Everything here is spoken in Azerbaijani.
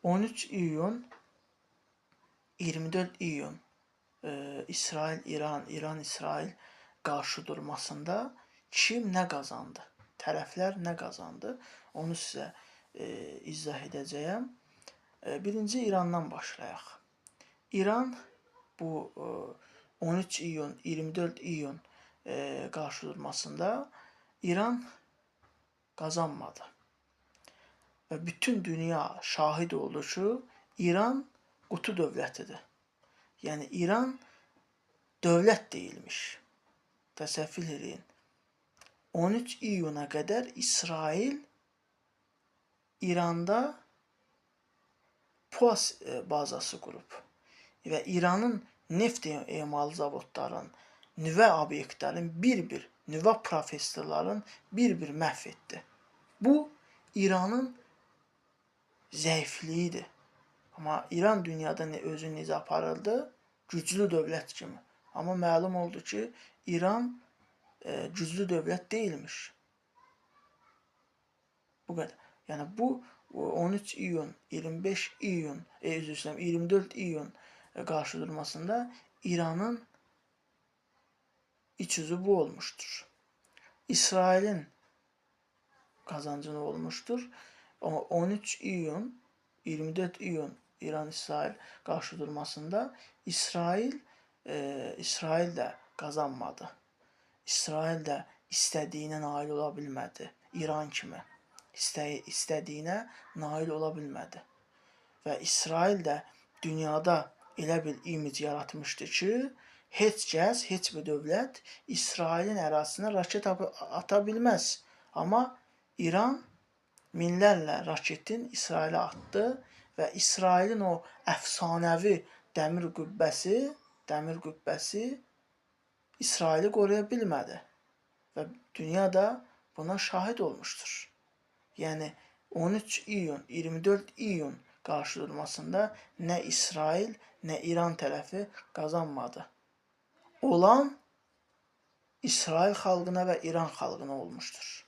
13 iyun, 24 iyun İsrail-İran, İran-İsrail qarşıdurmasında kim nə qazandı? Tərəflər nə qazandı? Onu sizə izah edəcəyəm. Birinci İrandan başlayaq. İran bu 13 iyun, 24 iyun qarşıdurmasında İran qazanmadı. Və bütün dünya şahid oldu ki, İran qutu dövlətidir. Yəni İran dövlət deyilmiş. Təsəvvür edin. 13 iyuna qədər İsrail İranda PUA bazası qurub və İranın neft emalı zavodların, nüvə obyektlərin bir-bir, nüvə professorların bir-bir məhv etdi. Bu İranın zəifliyidir. Amma İran dünyada özünü necə aparıldı? Güclü dövlət kimi. Amma məlum oldu ki, İran güclü dövlət deyilmiş. Bu qədər. Yəni bu 13 iyun, 25 iyun, 24 iyun qarşıdurmasında İranın iç yüzü bu olmuşdur. İsrailin qazancını olmuşdur. Amma 13 iyun, 24 iyun İran-İsrail qarşıdurmasında İsrail də qazanmadı. İsrail də istədiyinə nail ola bilmədi. İran kimi istədiyinə nail ola bilmədi. Və İsrail də dünyada elə bir imic yaratmışdı ki, heç kəs, heç bir dövlət İsrailin ərazisinə raket ata bilməz. Amma İran minlərlə raketin İsrailə atdı və İsrailin o əfsanəvi dəmir qübbəsi İsraili qoruya bilmədi və dünya da buna şahid olmuşdur. Yəni 13 iyun, 24 iyun qarşıdurmasında nə İsrail, nə İran tərəfi qazanmadı. Olan İsrail xalqına və İran xalqına olmuşdur.